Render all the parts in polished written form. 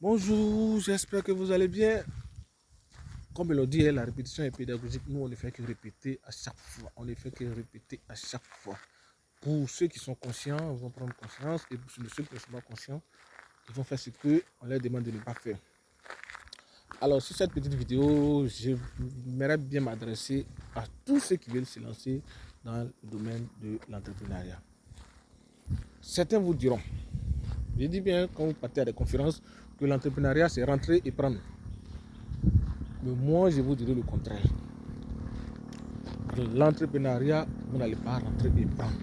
Bonjour, j'espère que vous allez bien. Comme on le dit, la répétition est pédagogique. Nous, on ne fait que répéter à chaque fois. On ne fait que répéter à chaque fois. Pour ceux qui sont conscients, ils vont prendre conscience. Et pour ceux qui ne sont pas conscients, ils vont faire ce qu'on leur demande de ne pas faire. Alors, sur cette petite vidéo, j'aimerais bien m'adresser à tous ceux qui veulent se lancer dans le domaine de l'entrepreneuriat. Certains vous diront, je dis bien quand vous partez à des conférences, que l'entrepreneuriat, c'est rentrer et prendre. Mais moi, je vous dirai le contraire. L'entrepreneuriat, vous n'allez pas rentrer et prendre.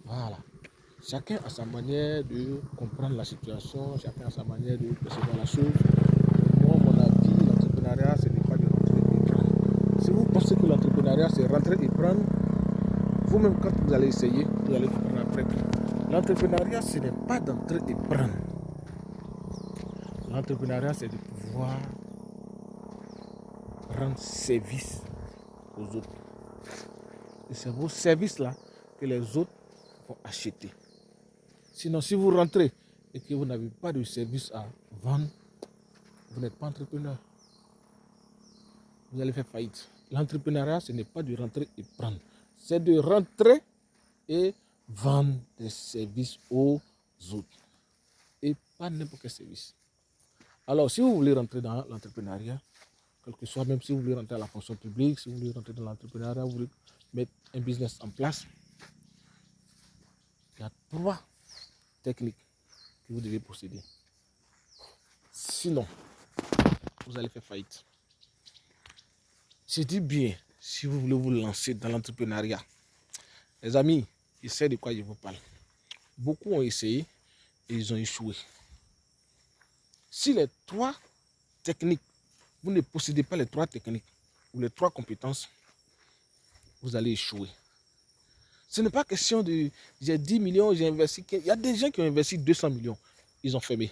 Voilà. Chacun a sa manière de comprendre la situation, chacun a sa manière de percevoir la chose. Moi, mon avis, l'entrepreneuriat, ce n'est pas de rentrer et prendre. Si vous pensez que l'entrepreneuriat, c'est rentrer et prendre, vous-même, quand vous allez essayer, vous allez comprendre après. L'entrepreneuriat, ce n'est pas d'entrer et prendre. L'entrepreneuriat, c'est de pouvoir rendre service aux autres. Et c'est vos services-là que les autres vont acheter. Sinon, si vous rentrez et que vous n'avez pas de service à vendre, vous n'êtes pas entrepreneur. Vous allez faire faillite. L'entrepreneuriat, ce n'est pas de rentrer et prendre. C'est de rentrer et vendre des services aux autres. Et pas n'importe quel service. Alors, si vous voulez rentrer dans l'entrepreneuriat, quel que soit, même si vous voulez rentrer dans la fonction publique, si vous voulez rentrer dans l'entrepreneuriat, vous voulez mettre un business en place, il y a 3 techniques que vous devez posséder. Sinon, vous allez faire faillite. Je dis bien, si vous voulez vous lancer dans l'entrepreneuriat, les amis, je sais de quoi je vous parle. Beaucoup ont essayé et ils ont échoué. Si les 3 techniques, vous ne possédez pas les 3 techniques ou les 3 compétences, vous allez échouer. Ce n'est pas question de j'ai 10 millions, j'ai investi. Il y a des gens qui ont investi 200 millions, ils ont fermé.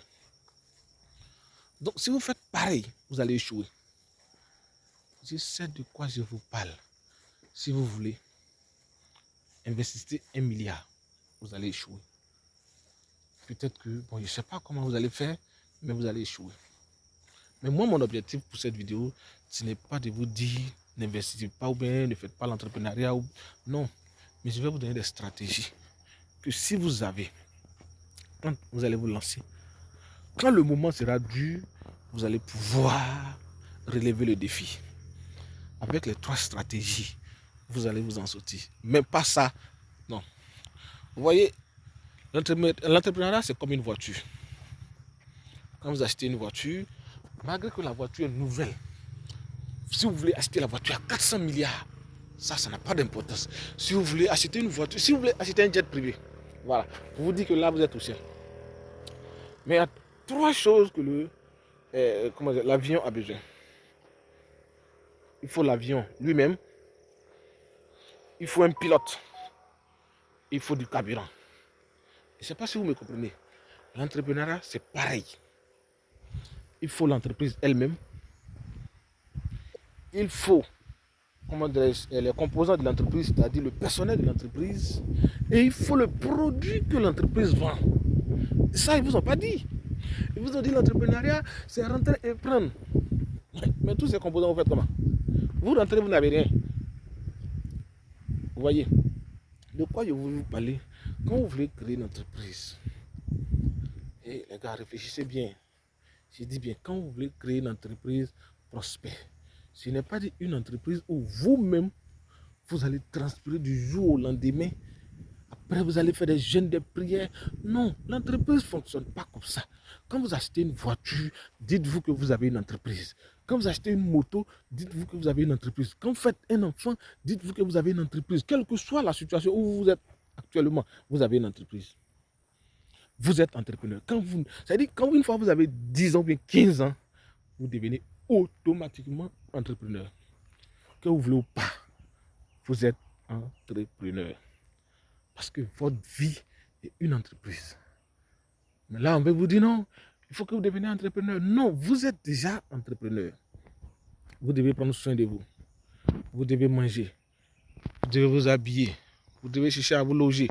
Donc si vous faites pareil, vous allez échouer. Je sais de quoi je vous parle. Si vous voulez investir 1 milliard, vous allez échouer. Peut-être que, bon, je ne sais pas comment vous allez faire, mais vous allez échouer. Mais moi, mon objectif pour cette vidéo, ce n'est pas de vous dire n'investissez pas ou bien ne faites pas l'entrepreneuriat. Non, mais je vais vous donner des stratégies que si vous avez, quand vous allez vous lancer, quand le moment sera dur, vous allez pouvoir relever le défi. Avec les 3 stratégies, vous allez vous en sortir. Mais pas ça, non. Vous voyez, l'entrepreneuriat, c'est comme une voiture. Quand vous achetez une voiture, malgré que la voiture est nouvelle, si vous voulez acheter la voiture à 400 milliards, ça n'a pas d'importance. Si vous voulez acheter une voiture, si vous voulez acheter un jet privé, voilà, pour vous dire que là, vous êtes au ciel. Mais il y a 3 choses que l'avion a besoin. Il faut l'avion lui-même, il faut un pilote, il faut du carburant. Je ne sais pas si vous me comprenez. L'entrepreneuriat, c'est pareil. Il faut l'entreprise elle-même. Il faut les composants de l'entreprise, c'est-à-dire le personnel de l'entreprise. Et il faut le produit que l'entreprise vend. Ça, ils ne vous ont pas dit. Ils vous ont dit l'entrepreneuriat, c'est rentrer et prendre. Mais tous ces composants, vous faites comment? Vous rentrez, vous n'avez rien. Vous voyez, de quoi je veux vous parler? Quand vous voulez créer une entreprise, et les gars, réfléchissez bien. Je dis bien, quand vous voulez créer une entreprise prospère, ce n'est pas une entreprise où vous-même, vous allez transpirer du jour au lendemain. Après, vous allez faire des jeûnes, des prières. Non, l'entreprise ne fonctionne pas comme ça. Quand vous achetez une voiture, dites-vous que vous avez une entreprise. Quand vous achetez une moto, dites-vous que vous avez une entreprise. Quand vous faites un enfant, dites-vous que vous avez une entreprise. Quelle que soit la situation où vous êtes actuellement, vous avez une entreprise. Vous êtes entrepreneur. C'est-à-dire, quand une fois vous avez 10 ans, bien 15 ans, vous devenez automatiquement entrepreneur. Que vous voulez ou pas, vous êtes entrepreneur. Parce que votre vie est une entreprise. Mais là, on veut vous dire non, il faut que vous deveniez entrepreneur. Non, vous êtes déjà entrepreneur. Vous devez prendre soin de vous. Vous devez manger. Vous devez vous habiller. Vous devez chercher à vous loger.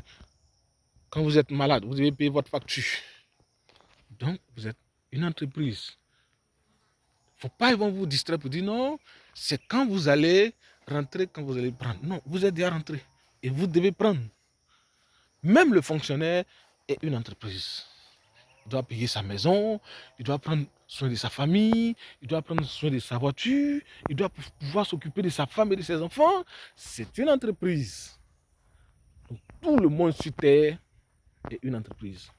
Quand vous êtes malade, vous devez payer votre facture. Donc, vous êtes une entreprise. Il ne faut pas ils vont vous distraire pour dire non, c'est quand vous allez rentrer, quand vous allez prendre. Non, vous êtes déjà rentré et vous devez prendre. Même le fonctionnaire est une entreprise. Il doit payer sa maison, il doit prendre soin de sa famille, il doit prendre soin de sa voiture, il doit pouvoir s'occuper de sa femme et de ses enfants. C'est une entreprise. Donc, tout le monde sur Terre est une entreprise.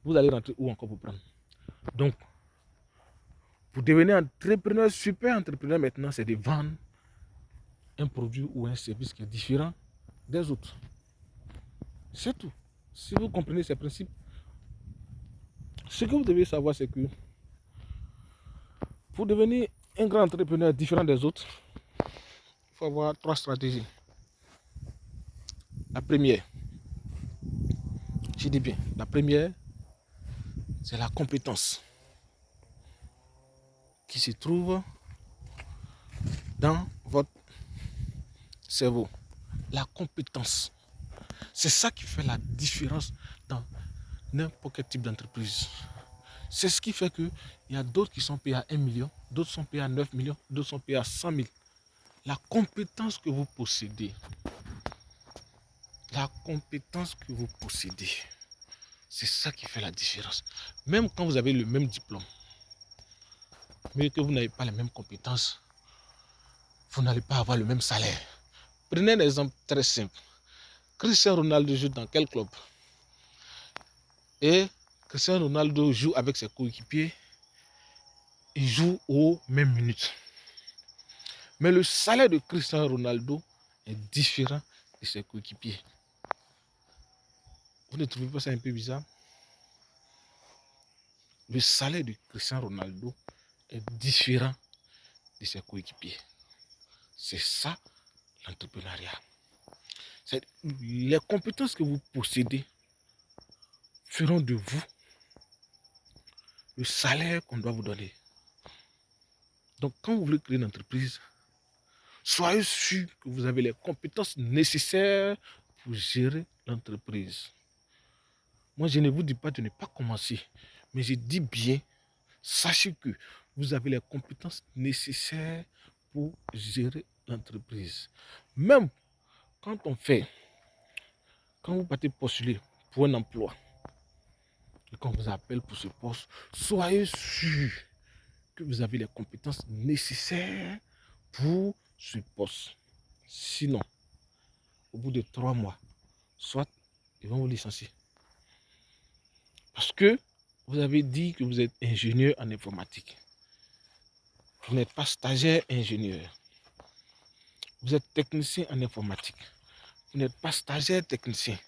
Vous allez rentrer où encore pour prendre? Donc, pour devenir entrepreneur, super entrepreneur maintenant, c'est de vendre un produit ou un service qui est différent des autres. C'est tout. Si vous comprenez ces principes, ce que vous devez savoir, c'est que pour devenir un grand entrepreneur différent des autres, il faut avoir 3 stratégies. La première, je dis bien, la première, c'est la compétence qui se trouve dans votre cerveau. La compétence. C'est ça qui fait la différence dans n'importe quel type d'entreprise. C'est ce qui fait qu'il y a d'autres qui sont payés à 1 million, d'autres sont payés à 9 millions, d'autres sont payés à 100 000. La compétence que vous possédez, c'est ça qui fait la différence. Même quand vous avez le même diplôme, mais que vous n'avez pas les mêmes compétences, vous n'allez pas avoir le même salaire. Prenez un exemple très simple. Cristiano Ronaldo joue dans quel club? Et Cristiano Ronaldo joue avec ses coéquipiers, il joue aux mêmes minutes. Mais le salaire de Cristiano Ronaldo est différent de ses coéquipiers. Vous ne trouvez pas ça un peu bizarre? Le salaire de Cristiano Ronaldo est différent de ses coéquipiers. C'est ça l'entrepreneuriat. Les compétences que vous possédez feront de vous le salaire qu'on doit vous donner. Donc quand vous voulez créer une entreprise, soyez sûr que vous avez les compétences nécessaires pour gérer l'entreprise. Moi, je ne vous dis pas de ne pas commencer, mais je dis bien, sachez que vous avez les compétences nécessaires pour gérer l'entreprise. Même quand vous partez postuler pour un emploi, et qu'on vous appelle pour ce poste, soyez sûr que vous avez les compétences nécessaires pour ce poste. Sinon, au bout de 3 mois, soit ils vont vous licencier. Parce que vous avez dit que vous êtes ingénieur en informatique. Vous n'êtes pas stagiaire ingénieur. Vous êtes technicien en informatique. Vous n'êtes pas stagiaire technicien.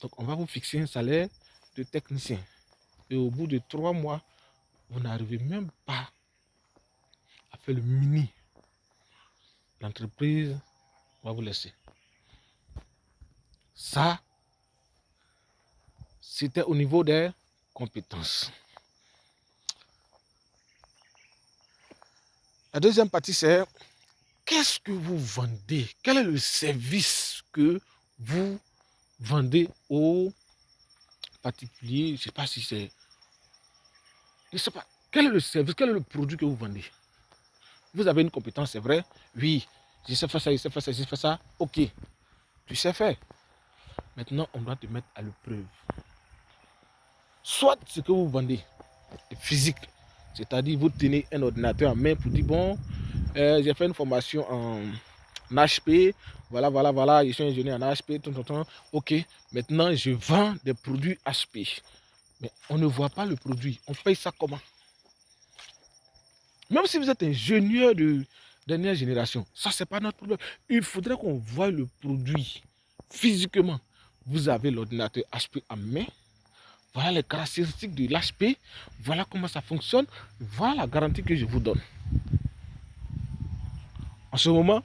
Donc, on va vous fixer un salaire de technicien. Et au bout de 3 mois, vous n'arrivez même pas à faire le mini. L'entreprise va vous laisser. Ça, c'était au niveau des compétences. La deuxième partie, c'est qu'est-ce que vous vendez? Quel est le service que vous vendez aux particuliers? Je ne sais pas si c'est... Je ne sais pas. Quel est le service? Quel est le produit que vous vendez? Vous avez une compétence, c'est vrai? Oui, je sais faire ça, je sais faire ça, je sais faire ça. Ok, tu sais faire. Maintenant, on doit te mettre à l'épreuve. Soit ce que vous vendez est physique, c'est-à-dire vous tenez un ordinateur en main pour dire bon, j'ai fait une formation en HP, voilà, je suis ingénieur en HP, ok, maintenant je vends des produits HP. Mais on ne voit pas le produit, on paye ça comment? Même si vous êtes ingénieur de dernière génération, ça c'est pas notre problème. Il faudrait qu'on voie le produit physiquement. Vous avez l'ordinateur HP en main, voilà les caractéristiques de l'HP, voilà comment ça fonctionne, voilà la garantie que je vous donne. En ce moment,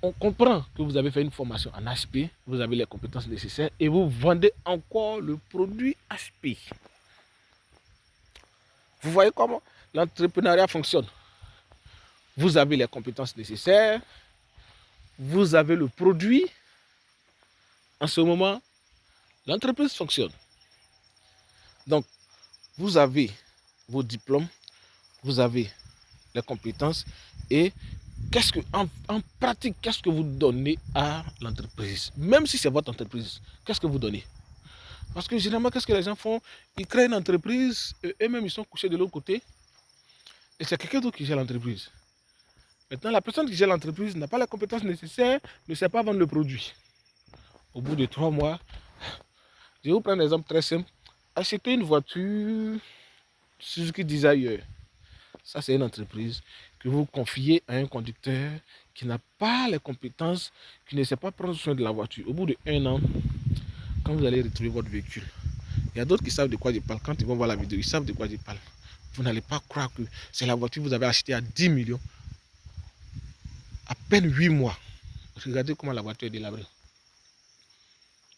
on comprend que vous avez fait une formation en HP, vous avez les compétences nécessaires et vous vendez encore le produit HP. Vous voyez comment l'entrepreneuriat fonctionne. Vous avez les compétences nécessaires, vous avez le produit. En ce moment, l'entreprise fonctionne. Donc, vous avez vos diplômes, vous avez les compétences et en pratique, qu'est-ce que vous donnez à l'entreprise? Même si c'est votre entreprise, qu'est-ce que vous donnez? Parce que généralement, qu'est-ce que les gens font? Ils créent une entreprise, eux-mêmes ils sont couchés de l'autre côté et c'est quelqu'un d'autre qui gère l'entreprise. Maintenant, la personne qui gère l'entreprise n'a pas les compétences nécessaires, ne sait pas vendre le produit. Au bout de 3 mois, je vais vous prendre un exemple très simple. Achetez une voiture Suzuki Desire. Ça, c'est une entreprise que vous confiez à un conducteur qui n'a pas les compétences, qui ne sait pas prendre soin de la voiture. Au bout d'1 an, quand vous allez retrouver votre véhicule, il y a d'autres qui savent de quoi je parle. Quand ils vont voir la vidéo, ils savent de quoi je parle. Vous n'allez pas croire que c'est la voiture que vous avez achetée à 10 millions. À peine 8 mois. Regardez comment la voiture est délabrée.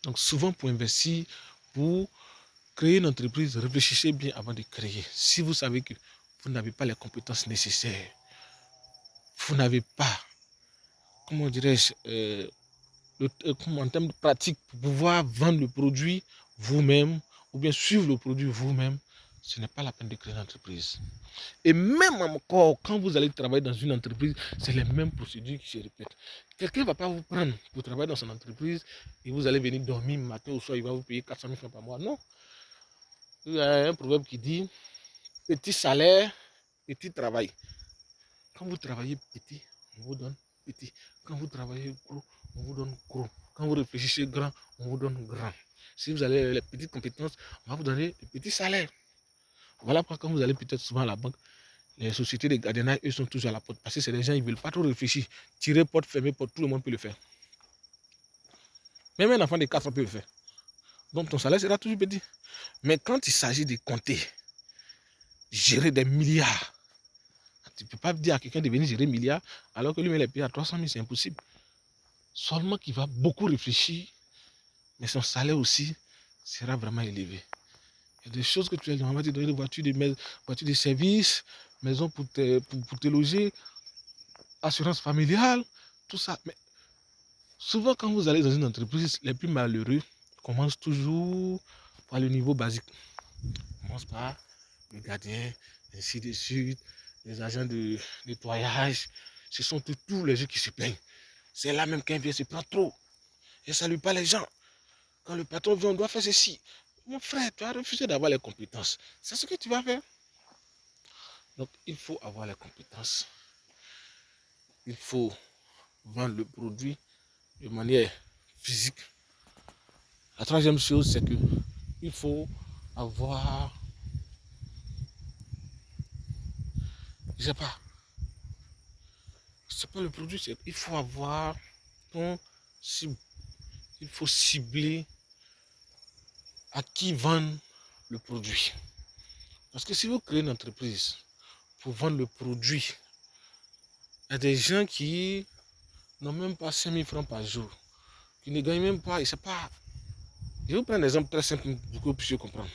Donc souvent pour investir, pour créer une entreprise, réfléchissez bien avant de créer. Si vous savez que vous n'avez pas les compétences nécessaires, vous n'avez pas, comment dirais-je, en termes de pratique, pour pouvoir vendre le produit vous-même, ou bien suivre le produit vous-même, ce n'est pas la peine de créer une entreprise. Et même encore, quand vous allez travailler dans une entreprise, c'est les mêmes procédures qui se répètent. Quelqu'un ne va pas vous prendre pour travailler dans son entreprise et vous allez venir dormir matin au soir, il va vous payer 400 000 francs par mois. Non. Il y a un proverbe qui dit petit salaire, petit travail. Quand vous travaillez petit, on vous donne petit. Quand vous travaillez gros, on vous donne gros. Quand vous réfléchissez grand, on vous donne grand. Si vous avez les petites compétences, on va vous donner des petits salaires. Voilà pourquoi quand vous allez peut-être souvent à la banque, les sociétés de gardiennage, eux sont toujours à la porte. Parce que c'est des gens, ils ne veulent pas trop réfléchir. Tirer porte, fermer porte, tout le monde peut le faire. Même un enfant de 4 ans peut le faire. Donc ton salaire sera toujours petit. Mais quand il s'agit de compter, gérer des milliards, tu ne peux pas dire à quelqu'un de venir gérer des milliards alors que lui, il est payé à 300 000, c'est impossible. Seulement qu'il va beaucoup réfléchir, mais son salaire aussi sera vraiment élevé. Il y a des choses que tu as, on va te donner des voitures de service, maison pour te loger, assurance familiale, tout ça. Mais souvent, quand vous allez dans une entreprise, les plus malheureux commencent toujours par le niveau basique. On commence par le gardien, ainsi de suite, les agents de nettoyage. Ce sont tous les gens qui se plaignent. C'est là même qu'un vient se prend trop. Et ça ne salue pas les gens. Quand le patron vient, on doit faire ceci. Mon frère, tu as refusé d'avoir les compétences. C'est ce que tu vas faire. Donc, il faut avoir les compétences. Il faut vendre le produit de manière physique. La troisième chose, c'est que il faut avoir, je sais pas, c'est pas le produit, c'est il faut avoir ton cible. Il faut cibler à qui vendre le produit. Parce que si vous créez une entreprise pour vendre le produit, il y a des gens qui n'ont même pas 5 000 francs par jour, qui ne gagnent même pas, et c'est pas. Je vais vous prendre un exemple très simple pour que vous puissiez comprendre.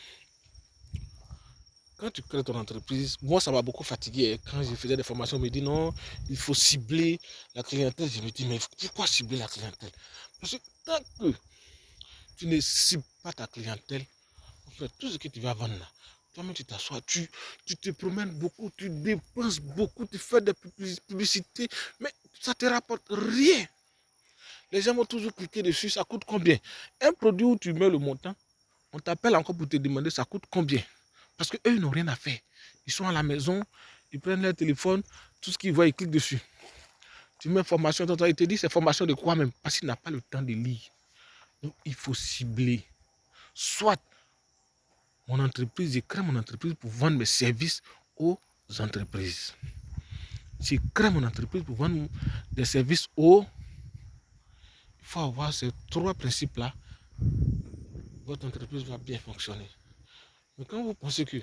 Quand tu crées ton entreprise, moi ça m'a beaucoup fatigué. Quand je faisais des formations, on me dit non, il faut cibler la clientèle. Je me dis, mais pourquoi cibler la clientèle? Parce que tant que tu ne cibles pas ta clientèle, en fait, tout ce que tu vas vendre là, toi-même tu t'assois, tu te promènes beaucoup, tu dépenses beaucoup, tu fais des publicités, mais ça ne te rapporte rien. Les gens vont toujours cliquer dessus, ça coûte combien? Un produit où tu mets le montant, on t'appelle encore pour te demander ça coûte combien? Parce qu'eux, ils n'ont rien à faire. Ils sont à la maison, ils prennent leur téléphone, tout ce qu'ils voient, ils cliquent dessus. Tu mets formation, il te dit c'est formation de quoi même? Parce qu'il n'a pas le temps de lire. Donc, il faut cibler. Soit mon entreprise, je crée mon entreprise pour vendre mes services aux entreprises. Je crée mon entreprise pour vendre des services aux... Il faut avoir ces 3 principes-là. Votre entreprise va bien fonctionner. Mais quand vous pensez que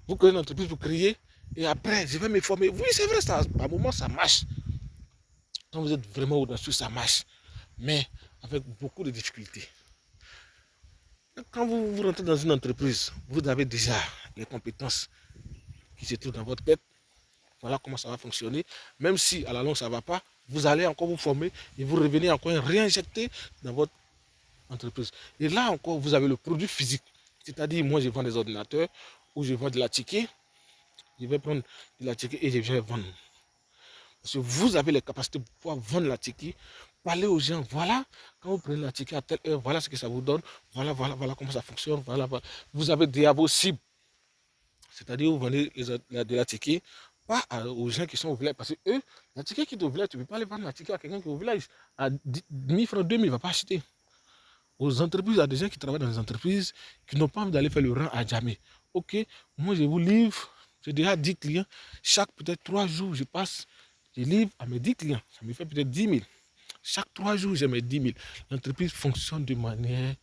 vous créez une entreprise pour créer et après je vais me former, oui c'est vrai, ça, à un moment ça marche. Quand vous êtes vraiment audacieux, ça marche. Mais avec beaucoup de difficultés. Quand vous rentrez dans une entreprise, vous avez déjà les compétences qui se trouvent dans votre tête. Voilà comment ça va fonctionner. Même si à la longue ça ne va pas, vous allez encore vous former et vous revenez encore réinjecter dans votre entreprise. Et là encore, vous avez le produit physique. C'est-à-dire, moi je vends des ordinateurs, où je vends de la ticket, je vais prendre de la ticket et je vais vendre. Parce que vous avez les capacités pour pouvoir vendre la ticket, parler aux gens, voilà, quand vous prenez la ticket à telle heure, voilà ce que ça vous donne, voilà comment ça fonctionne, voilà. Vous avez déjà vos cibles. C'est-à-dire, vous vendez de la ticket, pas aux gens qui sont au village, parce que eux, la ticket qui est au village, tu ne peux pas aller vendre la ticket à quelqu'un qui est au village. À 1000 francs, 2000, il ne va pas acheter. Aux entreprises, à des gens qui travaillent dans les entreprises, qui n'ont pas envie d'aller faire le rang à jamais. Ok, moi je vous livre, j'ai déjà 10 clients, chaque peut-être 3 jours, je passe, je livre à mes 10 clients, ça me fait peut-être 10 000. Chaque 3 jours, j'ai mes 10 000. L'entreprise fonctionne de manière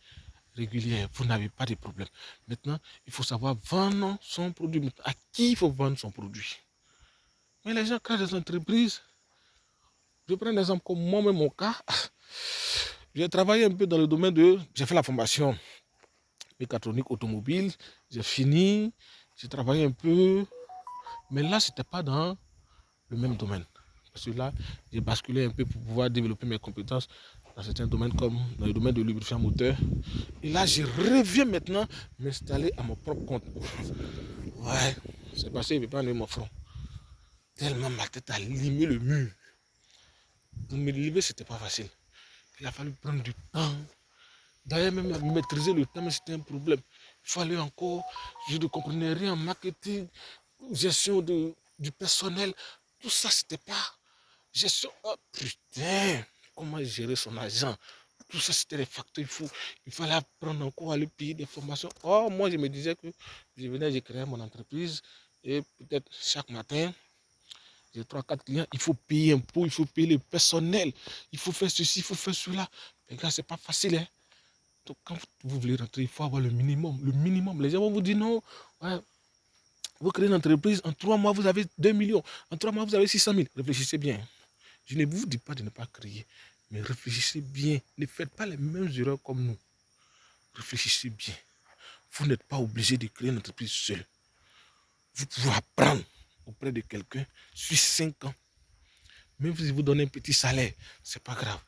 régulière, vous n'avez pas de problème. Maintenant, il faut savoir vendre son produit. À qui il faut vendre son produit? Mais les gens créent des entreprises. Je prends un exemple comme moi-même, mon cas. J'ai travaillé un peu dans le domaine de... J'ai fait la formation mécatronique automobile. J'ai fini. J'ai travaillé un peu. Mais là, ce n'était pas dans le même domaine. Parce que là, j'ai basculé un peu pour pouvoir développer mes compétences dans certains domaines comme dans le domaine de lubrifiant moteur. Et là, je reviens maintenant m'installer à mon propre compte. Ouais, c'est passé, il ne veut pas enlever mon front. Tellement ma tête a limé le mur. Pour me lever, ce n'était pas facile. Il a fallu prendre du temps. D'ailleurs, même maîtriser le temps, c'était un problème. Il fallait encore, je ne comprenais rien en marketing, gestion du personnel. Tout ça, c'était pas gestion. Oh putain, comment gérer son argent? Tout ça, c'était des facteurs. Il fallait apprendre encore à lui payer des formations. Oh, moi, je me disais que je venais, j'ai créé mon entreprise et peut-être chaque matin, j'ai 3-4 clients, il faut payer un pot, il faut payer le personnel, il faut faire ceci, il faut faire cela. Les gars, c'est pas facile, hein. Donc, quand vous voulez rentrer, il faut avoir le minimum. Le minimum. Les gens vont vous dire non, ouais, vous créez une entreprise, en 3 mois, vous avez 2 millions. En 3 mois, vous avez 600 000. Réfléchissez bien. Je ne vous dis pas de ne pas créer, mais réfléchissez bien. Ne faites pas les mêmes erreurs comme nous. Réfléchissez bien. Vous n'êtes pas obligé de créer une entreprise seule. Vous pouvez apprendre auprès de quelqu'un sur 5 ans. Même si vous donnez un petit salaire, ce n'est pas grave.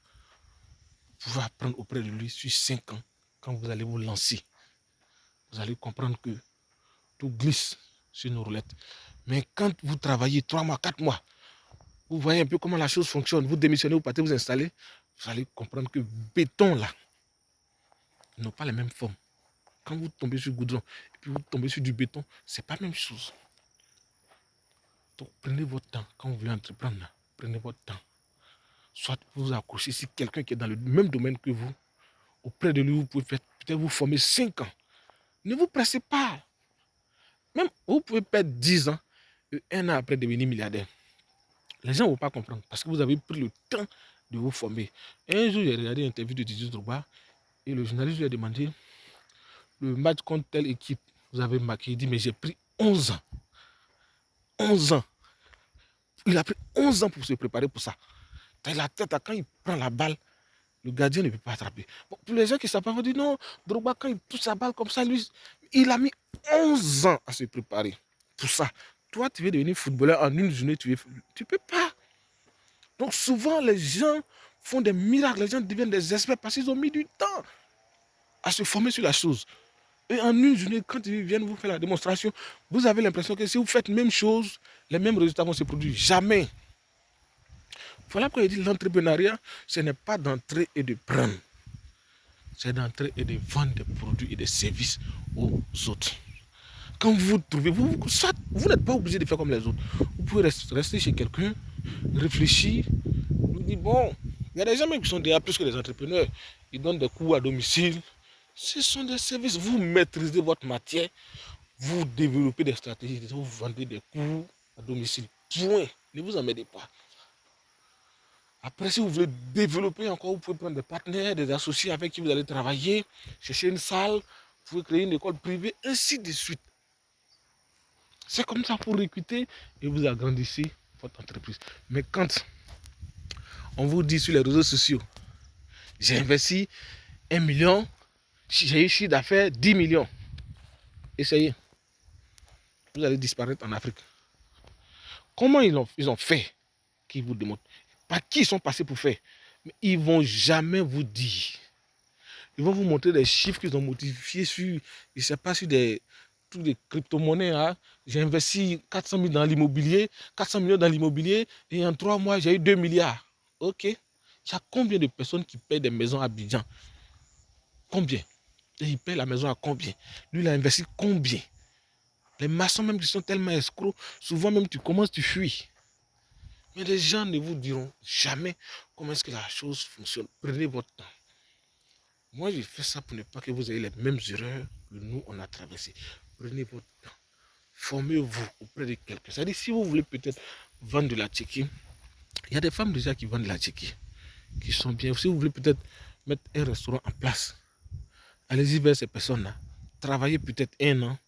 Vous pouvez apprendre auprès de lui sur 5 ans. Quand vous allez vous lancer, vous allez comprendre que tout glisse sur nos roulettes. Mais quand vous travaillez 3 mois, 4 mois, vous voyez un peu comment la chose fonctionne, vous démissionnez, vous partez vous installer, vous allez comprendre que béton là, n'ont pas les mêmes formes. Quand vous tombez sur le goudron et puis vous tombez sur du béton, ce n'est pas la même chose. Donc prenez votre temps quand vous voulez entreprendre. Là, prenez votre temps. Soit vous vous accrochez sur quelqu'un qui est dans le même domaine que vous. Auprès de lui, vous pouvez peut-être vous former 5 ans. Ne vous pressez pas. Même vous pouvez perdre 10 ans et 1 an après devenir milliardaire. Les gens ne vont pas comprendre parce que vous avez pris le temps de vous former. Un jour, j'ai regardé une interview de Didier Drogba et le journaliste lui a demandé le match contre telle équipe, vous avez marqué. Il dit, mais j'ai pris 11 ans. 11 ans. Il a pris 11 ans pour se préparer pour ça. La tête, quand il prend la balle, le gardien ne peut pas attraper. Bon, pour les gens qui ne savent pas, vous dire non, Drogba, quand il touche sa balle comme ça, lui, il a mis 11 ans à se préparer pour ça. Toi, tu veux devenir footballeur en une journée, tu ne peux pas. Donc souvent, les gens font des miracles, les gens deviennent des experts parce qu'ils ont mis du temps à se former sur la chose. Et en une journée, quand ils viennent vous faire la démonstration, vous avez l'impression que si vous faites la même chose, les mêmes résultats vont se produire. Jamais. Voilà pourquoi il dit l'entrepreneuriat, ce n'est pas d'entrer et de prendre. C'est d'entrer et de vendre des produits et des services aux autres. Quand vous trouvez, vous n'êtes pas obligé de faire comme les autres. Vous pouvez rester chez quelqu'un, réfléchir, vous dire, bon, il y a des gens même qui sont déjà plus que des entrepreneurs. Ils donnent des cours à domicile. Ce sont des services. Vous maîtrisez votre matière, vous développez des stratégies, vous vendez des cours à domicile. Point. Ne vous emmerdez pas. Après, si vous voulez développer encore, vous pouvez prendre des partenaires, des associés avec qui vous allez travailler, chercher une salle, vous pouvez créer une école privée, ainsi de suite. C'est comme ça pour recruter et vous agrandissez votre entreprise. Mais quand on vous dit sur les réseaux sociaux, j'ai investi 1 million, j'ai eu chiffre d'affaires 10 millions, essayez. Vous allez disparaître en Afrique. Comment ils ont fait qu'ils vous démontrent? Par qui ils sont passés pour faire? Mais ils ne vont jamais vous dire. Ils vont vous montrer des chiffres qu'ils ont modifiés sur, je ne sais pas, sur des trucs de crypto-monnaie. Hein. J'ai investi 400 000 dans l'immobilier, 400 millions dans l'immobilier, et en 3 mois, j'ai eu 2 milliards. Ok. Il y a combien de personnes qui payent des maisons à Abidjan? Combien? Et il paye la maison à combien? Lui, il a investi combien? Les maçons même qui sont tellement escrocs, souvent même tu commences, tu fuis. Mais les gens ne vous diront jamais comment est-ce que la chose fonctionne. Prenez votre temps. Moi, j'ai fait ça pour ne pas que vous ayez les mêmes erreurs que nous, on a traversées. Prenez votre temps. Formez-vous auprès de quelqu'un. C'est-à-dire, si vous voulez peut-être vendre de la tchéquie, il y a des femmes déjà qui vendent de la tchéquie, qui sont bien. Si vous voulez peut-être mettre un restaurant en place, allez-y vers ces personnes-là. Travaillez peut-être 1 an,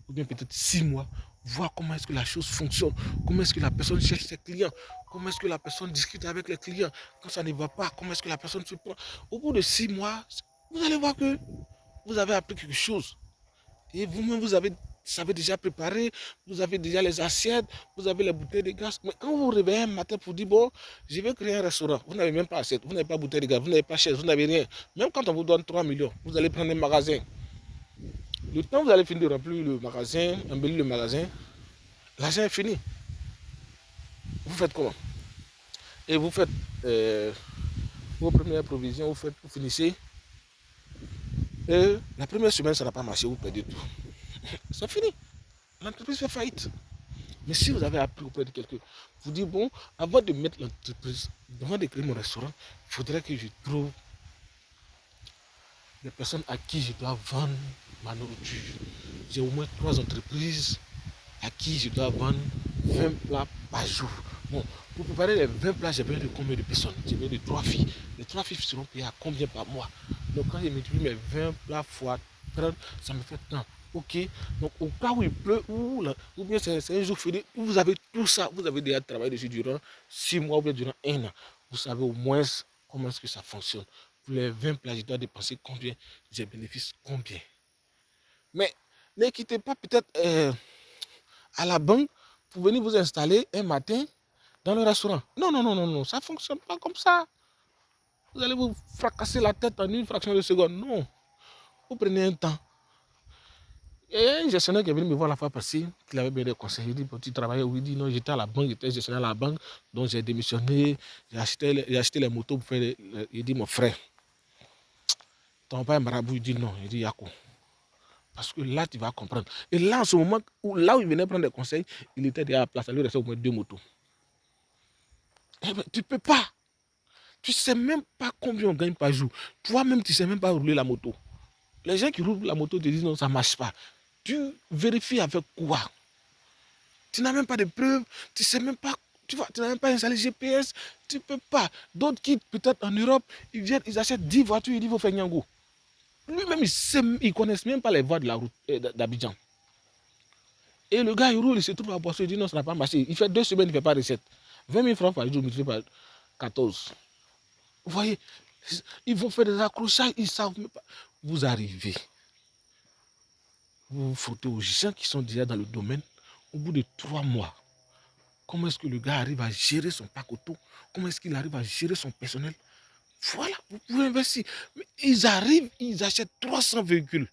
ou bien peut-être 6 mois, voir comment est-ce que la chose fonctionne, comment est-ce que la personne cherche ses clients, comment est-ce que la personne discute avec les clients, quand ça ne va pas, comment est-ce que la personne se prend. Au bout de 6 mois, vous allez voir que vous avez appris quelque chose. Et vous-même, vous savez déjà préparer, vous avez déjà les assiettes, vous avez les bouteilles de gaz. Mais quand vous vous réveillez un matin pour dire, bon, je vais créer un restaurant, vous n'avez même pas assiette, vous n'avez pas bouteille de gaz, vous n'avez pas chaise, vous n'avez rien. Même quand on vous donne 3 millions, vous allez prendre un magasin. Le temps que vous allez finir de remplir le magasin, embellir le magasin, l'argent est fini. Vous faites comment? Et vous faites vos premières provisions, vous finissez. Et la première semaine, ça n'a pas marché, vous perdez tout. C'est fini. L'entreprise fait faillite. Mais si vous avez appris auprès de quelqu'un, vous dites, bon, avant de mettre l'entreprise, avant de créer mon restaurant, il faudrait que je trouve des personnes à qui je dois vendre ma nourriture. J'ai au moins 3 entreprises à qui je dois vendre 20 plats par jour. Bon, pour préparer les 20 plats, j'ai besoin de combien de personnes? J'ai besoin de 3 filles. Les 3 filles seront payées à combien par mois? Donc quand je multiplie mes 20 plats fois 30, ça me fait tant. Ok, donc au cas où il pleut, ou bien c'est un jour fini, vous avez tout ça, vous avez déjà travaillé dessus durant 6 mois ou bien durant 1 an. Vous savez au moins comment est-ce que ça fonctionne. Pour les 20 plats, je dois dépenser combien? J'ai bénéfice combien? Mais ne quittez pas peut-être à la banque pour venir vous installer un matin dans le restaurant. Non, non, non, non, non, ça ne fonctionne pas comme ça. Vous allez vous fracasser la tête en une fraction de seconde. Non, vous prenez un temps. Et un gestionnaire qui est venu me voir la fois passée, qui avait bien des conseils. Il dit, tu travaillais où? Il dit, non, j'étais à la banque, j'étais gestionnaire à la banque, donc j'ai démissionné, j'ai acheté les motos pour faire. Il dit, mon frère, ton père est marabout. Il dit, non. Il dit, Yako. Parce que là, tu vas comprendre. Et là, en ce moment, là où il venait prendre des conseils, il était déjà à la place. Il lui restait au moins 2 motos. Eh ben, tu ne peux pas. Tu ne sais même pas combien on gagne par jour. Toi-même, tu ne sais même pas rouler la moto. Les gens qui roulent la moto te disent non, ça ne marche pas. Tu vérifies avec quoi? Tu n'as même pas de preuves. Tu ne sais même pas. Tu n'as même pas installé GPS. Tu ne peux pas. D'autres qui, peut-être en Europe, ils viennent, ils achètent 10 voitures, ils disent faut faire Nyango. Lui-même, ils ne connaissent même pas les voies de la route d'Abidjan. Et le gars, il roule, il se trouve à Boisseau, il dit non, ça n'a pas marché. Il fait 2 semaines, il ne fait pas recette. 20 000 francs par jour, multiplié par 14. Vous voyez, ils vont faire des accrochages, ils ne savent même pas. Vous arrivez, vous vous frottez aux gens qui sont déjà dans le domaine. Au bout de 3 mois, comment est-ce que le gars arrive à gérer son pack auto? Comment est-ce qu'il arrive à gérer son personnel? Voilà, vous pouvez investir. Mais ils arrivent, ils achètent 300 véhicules.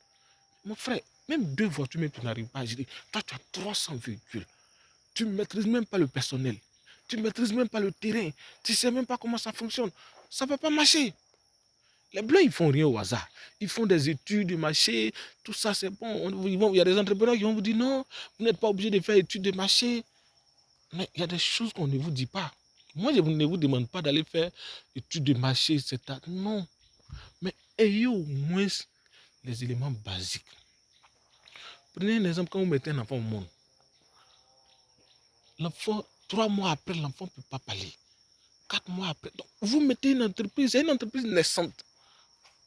Mon frère, même 2 voitures, mais tu n'arrives pas à gérer. Toi, tu as 300 véhicules. Tu ne maîtrises même pas le personnel. Tu ne maîtrises même pas le terrain. Tu ne sais même pas comment ça fonctionne. Ça ne va pas marcher. Les Blancs, ils ne font rien au hasard. Ils font des études de marché. Tout ça, c'est bon. Il y a des entrepreneurs qui vont vous dire non, vous n'êtes pas obligé de faire études de marché. Mais il y a des choses qu'on ne vous dit pas. Moi, je ne vous demande pas d'aller faire études de marché, etc. Non. Mais ayez au moins les éléments basiques. Prenez un exemple, quand vous mettez un enfant au monde. L'enfant, 3 mois après, l'enfant ne peut pas parler. 4 mois après. Donc, vous mettez une entreprise, c'est une entreprise naissante.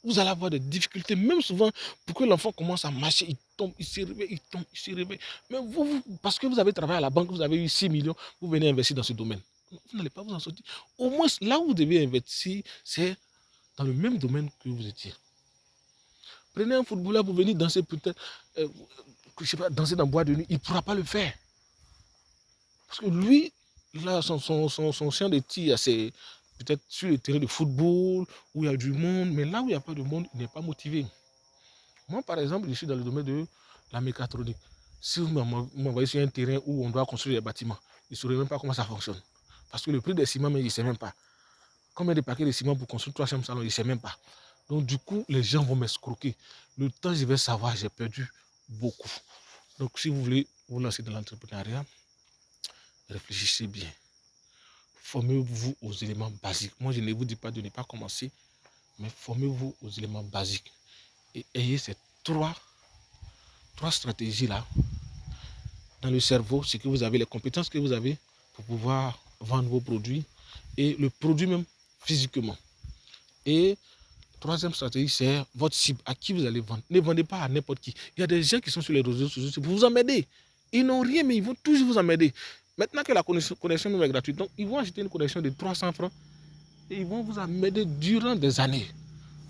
Vous allez avoir des difficultés, même souvent, pour que l'enfant commence à marcher, il tombe, il se réveille, il tombe, il se réveille. Mais vous, parce que vous avez travaillé à la banque, vous avez eu 6 millions, vous venez investir dans ce domaine. Vous n'allez pas vous en sortir. Au moins, là où vous devez investir, c'est dans le même domaine que vous étiez. Prenez un footballeur pour venir danser, peut-être, je sais pas, danser dans le bois de nuit, il ne pourra pas le faire. Parce que lui, là, son chien de tir, c'est peut-être sur le terrain de football, où il y a du monde, mais là où il n'y a pas de monde, il n'est pas motivé. Moi, par exemple, je suis dans le domaine la mécatronique. Si vous m'envoyez sur un terrain où on doit construire des bâtiments, il ne saurait même pas comment ça fonctionne. Parce que le prix des ciments, mais il ne sait même pas. Combien de paquets de ciment pour construire 3 chambres salon, il ne sait même pas. Donc du coup, les gens vont m'escroquer. Le temps, je vais savoir, j'ai perdu beaucoup. Donc si vous voulez vous lancer dans l'entrepreneuriat, réfléchissez bien. Formez-vous aux éléments basiques. Moi, je ne vous dis pas de ne pas commencer, mais formez-vous aux éléments basiques. Et ayez ces trois stratégies-là dans le cerveau, c'est que vous avez les compétences que vous avez pour pouvoir vendre vos produits et le produit même physiquement. Et troisième stratégie, c'est votre cible, à qui vous allez vendre. Ne vendez pas à n'importe qui. Il y a des gens qui sont sur les réseaux sociaux pour vous emmerder. Ils n'ont rien, mais ils vont toujours vous emmerder. Maintenant que la connexion même est gratuite, donc ils vont acheter une connexion de 300 francs et ils vont vous emmerder durant des années.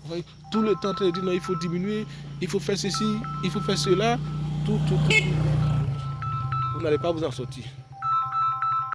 Vous voyez, tout le temps, ils disent non, il faut diminuer, il faut faire ceci, il faut faire cela, tout. Vous n'allez pas vous en sortir.